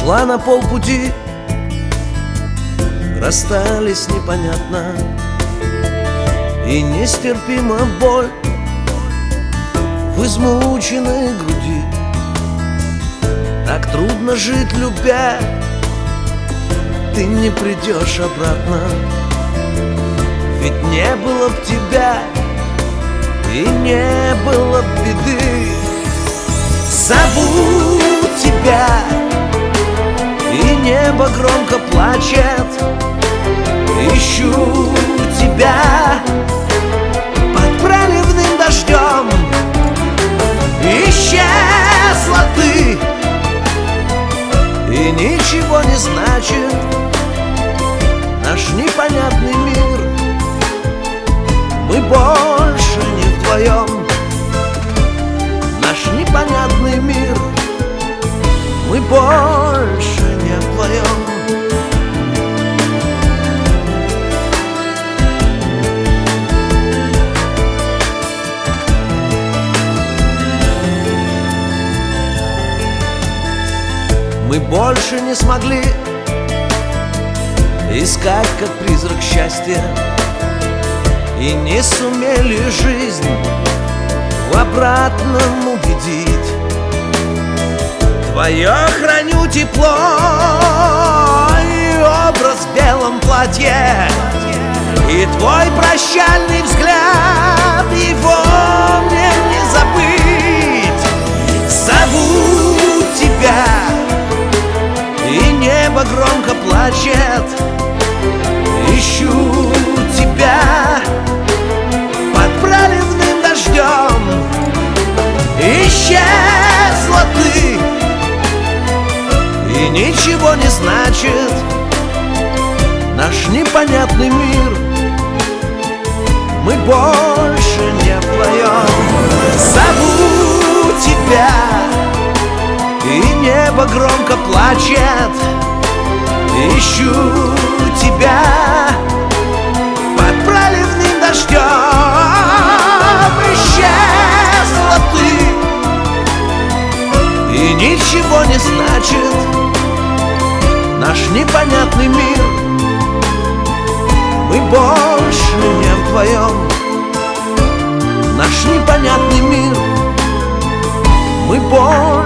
Ушла на полпути, расстались непонятно, и нестерпима боль в измученной груди. Так трудно жить, любя, ты не придешь обратно. Ведь не было б тебя, и не было б беды. Зову тебя, и небо громко плачет. Ищу тебя под проливным дождем. Исчезла ты, и ничего не значит наш непонятный мир. Мы больше не вдвоем, наш непонятный мир. Мы больше не вдвоем. Мы больше не смогли искать, как призрак, счастья, и не сумели жизнь в обратном убедить. Твое храню тепло и образ в белом платье, и твой прощальный взгляд, его мне не забыть. Зову тебя, и небо громко плачет. Ищу тебя под проливным дождем. Исчезла ты, и ничего не значит наш непонятный мир. Мы больше не вдвоем. Зову тебя, и небо громко плачет. Ищу тебя под проливным дождем. Исчезла ты, и ничего не значит наш непонятный мир. Мы больше не вдвоем, наш непонятный мир. Мы больше